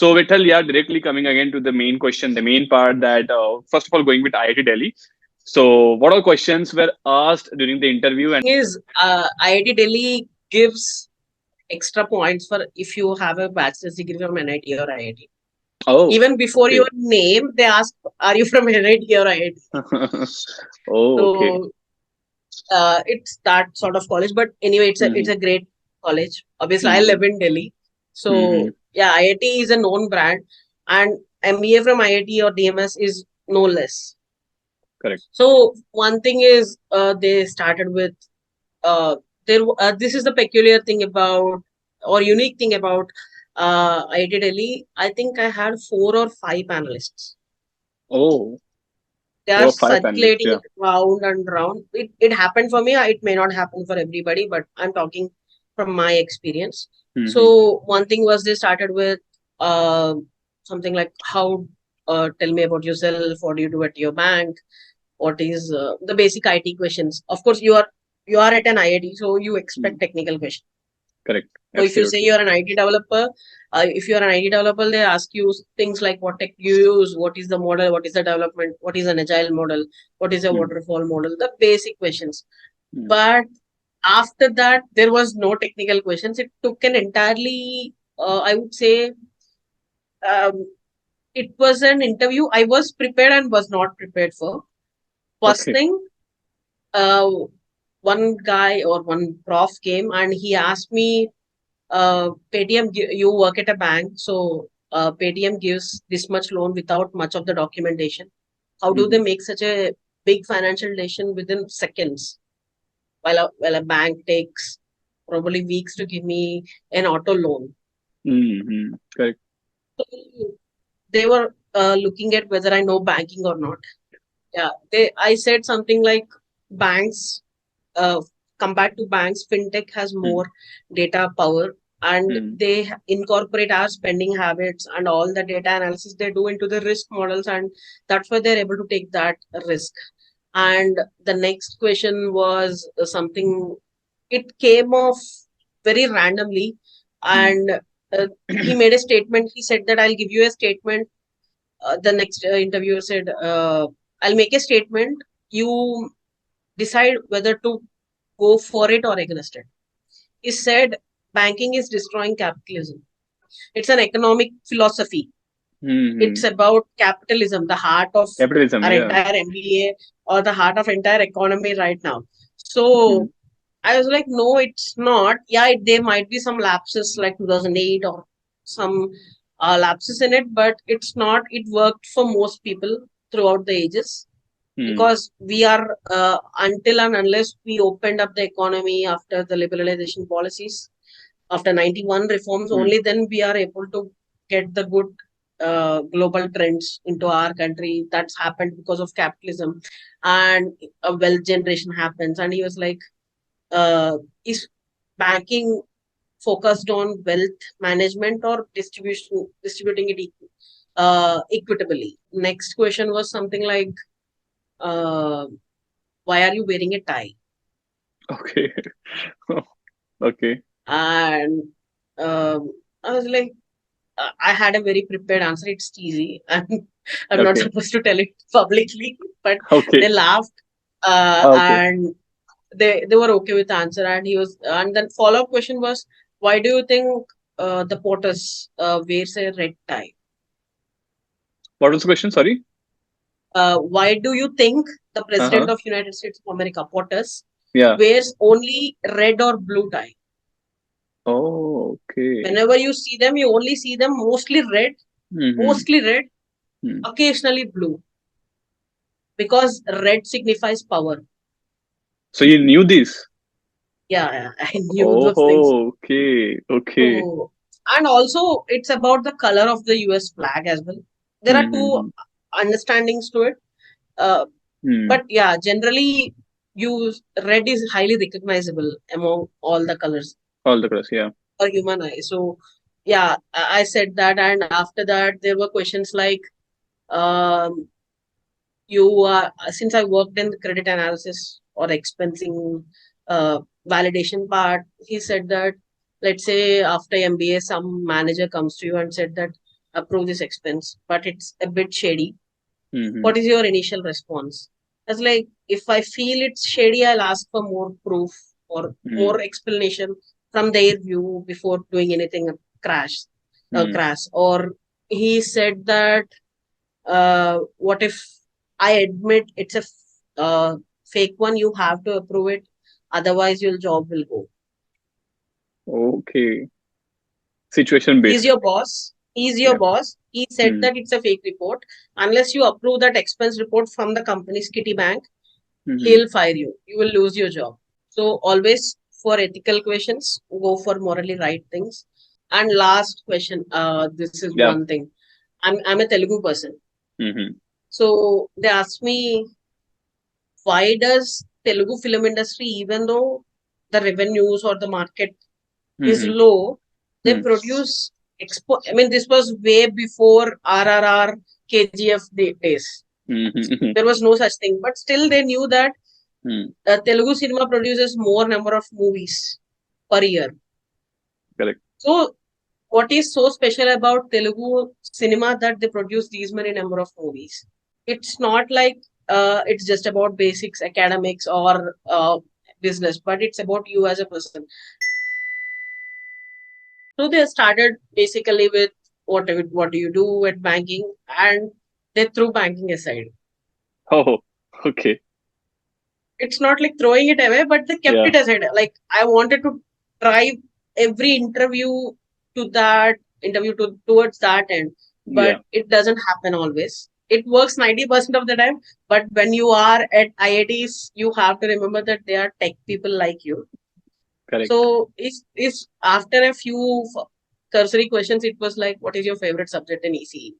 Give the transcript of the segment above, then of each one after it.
So Vithal, yeah, directly coming again to the main question, the main part that first of all going with IIT Delhi. So what all questions were asked during the interview? And Is IIT Delhi gives extra points for if you have a bachelor's degree from NIT or IIT. oh, Even before okay. your name, they ask, "Are you from NIT or IIT?" Oh, okay. So it's that sort of college. But anyway, it's Hmm. a great college. Obviously, I Hmm. live in Delhi, Hmm. so yeah, IIT is a known brand, and MBA from IIT or DMS is no less. Correct. So one thing is they started with uh, this is the peculiar thing about or unique thing about IIT Delhi. I think I had 4 or 5 analysts. Oh, They are 4 or 5 panelists. circulating Yeah. it round and round. It happened for me. It may not happen for everybody, but I'm talking from my experience. Hmm. So one thing was they started with uh, something like how tell me about yourself. What do you do at your bank? What is the basic IT questions? Of course, you are at an IIT, so you expect technical questions. Correct. So if you say Absolutely. you're an IT developer, if you're an IT developer, they ask you things like what tech you use, what is the model, what is the development, what is an agile model, what is a Hmm. waterfall model, the basic questions. Hmm. But after that, there was no technical questions. It took an entirely, I would say, um, it was an interview I was prepared and was not prepared for. First Okay. thing, uh, one guy or one prof came and he asked me, Paytm, you work at a bank, so Paytm gives this much loan without much of the documentation. How do they Hmm. make such a big financial decision within seconds, while a bank takes probably weeks to give me an auto loan? Hmm. Correct. So they were looking at whether I know banking or not. Yeah, I said something like banks, uh, compared to banks, fintech has Hmm. more data power, and Hmm. they incorporate our spending habits and all the data analysis they do into the risk models, and that's why they're able to take that risk. And the next question was something, it came off very randomly, Hmm. and he made a statement. He said that I'll give you a statement. The next interviewer said, I'll make a statement. You decide whether to go for it or against it. He said banking is destroying capitalism. It's an economic philosophy. It's Hmm. about capitalism, the heart of Capitalism. our Yeah. entire MBA or the heart of entire economy right now. Hmm. So I was like, no, it's not. Yeah, there might be some lapses like 2008 or some lapses in it, but it's not. It worked for most people throughout the ages Hmm. because we are until and unless we opened up the economy after the liberalization policies after 91 reforms, Hmm. only then we are able to get the good global trends into our country. That's happened because of capitalism, and a wealth generation happens. And he was like, is banking focused on wealth management or distributing it equitably? Next question was something like, uh, why are you wearing a tie? Okay. Okay. And I was like, I had a very prepared answer. It's cheesy, and I'm not Okay. supposed to tell it publicly, but they Okay. laughed, Okay. and they were okay with the answer. And he was, and then follow up question was, why do you think the POTUS wears a red tie? What was the question? Sorry. Why do you think the president Uh-huh. of United States of America, POTUS, Yeah. wears only red or blue tie? Oh, okay. Whenever you see them, you only see them Mm-hmm. mostly red, Hmm. occasionally blue, because red signifies power. So you knew this? Yeah, I knew those things. Oh, okay. Okay. So, and also it's about the color of the US flag as well. There are two Mm-hmm. understandings to it. Uh, Hmm. but yeah, generally, red is highly recognizable among all the colors All the colors. Yeah. or human eye. So, yeah, I said that, and after that, there were questions like, um, you since I worked in the credit analysis or expensing validation part, he said that let's say after MBA, some manager comes to you and said that approve this expense, but it's a bit shady. Mm-hmm. What is your initial response? It's like, if I feel it's shady, I'll ask for more proof or more explanation from their view before doing anything crash, crash. Or he said that, what if I admit it's a fake one, you have to approve it, otherwise your job will go. Okay. Situation He's based. your boss. He's your Yeah. boss. He said Mm-hmm. that it's a fake report. Unless you approve that expense report from the company's kitty bank, Mm-hmm. he'll fire you. You will lose your job. So always, for ethical questions, go for morally right things. And last question, this is Yeah. one thing. I'm a Telugu person. Mm-hmm. So they asked me, why does Telugu film industry, even though the revenues or the market is Mm-hmm. low, they Mm-hmm. produce I mean, this was way before RRR, KGF days. Mm-hmm. There was no such thing, but still they knew that Mm-hmm. Telugu cinema produces more number of movies per year. Correct. So what is so special about Telugu cinema that they produce these many number of movies? It's not like it's just about basics, academics, or business, but it's about you as a person. So they started basically with, what do you do at banking, and they threw banking aside. Oh, okay. It's not like throwing it away, but they kept Yeah. it aside. Like, I wanted to drive every interview towards that end, but Yeah. it doesn't happen always. It works 90% of the time, but when you are at IITs, you have to remember that they are tech people like you. Correct. So it's after a few cursory questions, it was like, what is your favorite subject in ECE?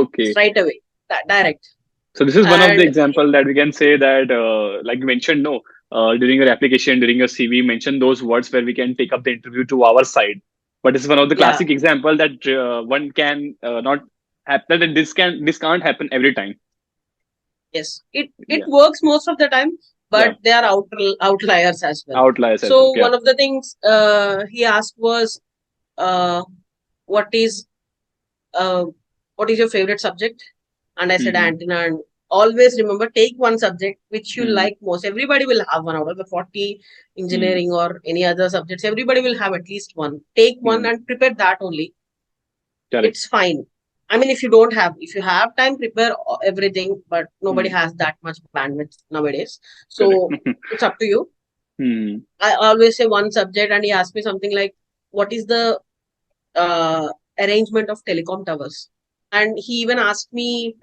Okay. Straight away, that direct. So this is one of the And example that we can say that, like you mentioned, no, during your application, during your CV, mention those words where we can take up the interview to our side. But this is one of the yeah, classic example that one can not happen. That this can't happen every time. yes, it Yeah. works most of the time, but Yeah. there are outliers as well. Outliers as well. So Yeah. one of the things he asked was, uh, what is uh, what is your favorite subject? And I said Mm-hmm. antenna. And always remember, take one subject which you Mm-hmm. like most. Everybody will have one out of the 40 Mm-hmm. engineering or any other subjects. Everybody will have at least one. Take one Mm-hmm. and prepare that only. Correct. It's fine. I mean, if you have time, prepare everything, but nobody Mm. has that much bandwidth nowadays. Correct. So it's up to you. Mm-hmm. I always say one subject, and he asked me something like, what is the uh, arrangement of telecom towers? And he even asked me,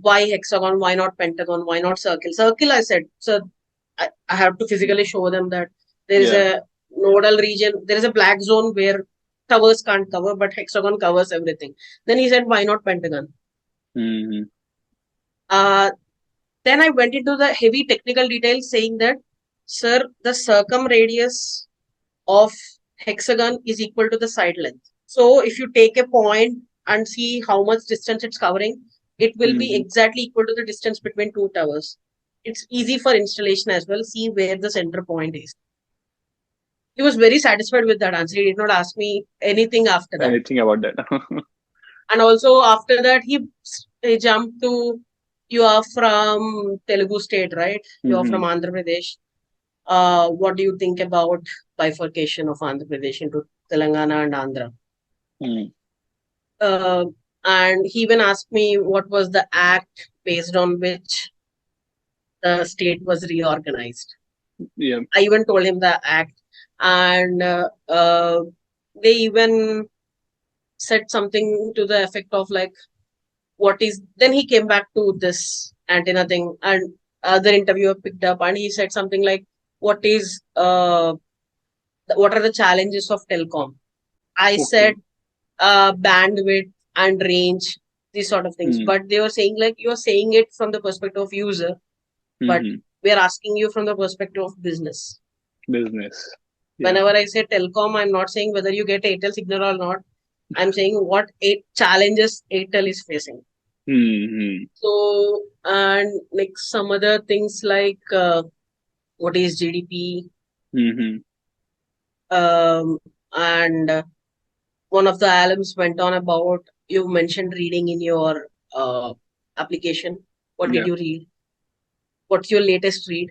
why hexagon, why not pentagon, why not circle? Circle, I said. So I have to physically show them that there is Yeah. a nodal region, there is a black zone where towers can't cover, but hexagon covers everything. Then he said, why not pentagon? Mm-hmm. Uh, then I went into the heavy technical details saying that, sir, the circumradius of hexagon is equal to the side length. So if you take a point and see how much distance it's covering, it will be Mm-hmm. exactly equal to the distance between two towers. It's easy for installation as well. See where the center point is. He was very satisfied with that answer. He did not ask me anything after that. Anything about that? And also after that, he jumped to, you are from Telugu state, right? You are Mm-hmm. from Andhra Pradesh. What do you think about bifurcation of Andhra Pradesh into Telangana and Andhra? Mm. Uh, and he even asked me what was the act based on which the state was reorganized. Yeah. I even told him the act, and they even said something to the effect of like, what is, then he came back to this antenna thing, and other interviewer picked up and he said something like, what is what are the challenges of telecom? I said, Okay. bandwidth and range, these sort of things. Mm. But they were saying like, you're saying it from the perspective of user, but Mm-hmm. we're asking you from the perspective of business. Business. Yeah. Whenever I say telecom, I'm not saying whether you get Airtel signal or not. I'm saying what challenges Airtel is facing. Mm-hmm. So, and like some other things like, what is GDP, Mm-hmm. and one of the alums went on about, you mentioned reading in your application. What did Yeah. you read? What's your latest read?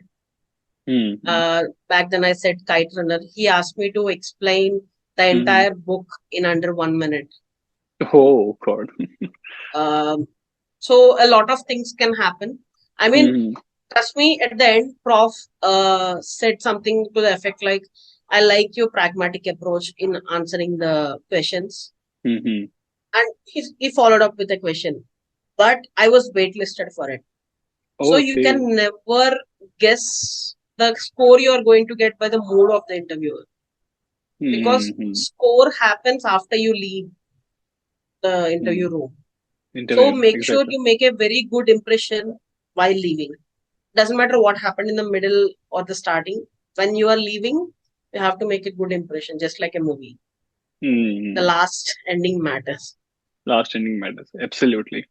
Mm-hmm. Back then I said Kite Runner. He asked me to explain the Mm-hmm. entire book in under 1 minute. Oh God. Um, so a lot of things can happen. I mean, Mm-hmm. trust me, at the end, Prof said something to the effect like, I like your pragmatic approach in answering the questions. Mm-hmm. And he followed up with a question. But I was waitlisted for it. So you Okay. can never guess the score you are going to get by the mood of the interviewer. Because Mm-hmm. score happens after you leave the interview Mm. room. So Interview. make sure Exactly. you make a very good impression while leaving. Doesn't matter what happened in the middle or the starting. When you are leaving, you have to make a good impression, just like a movie. The Mm. last ending matters. Last ending matters. Absolutely.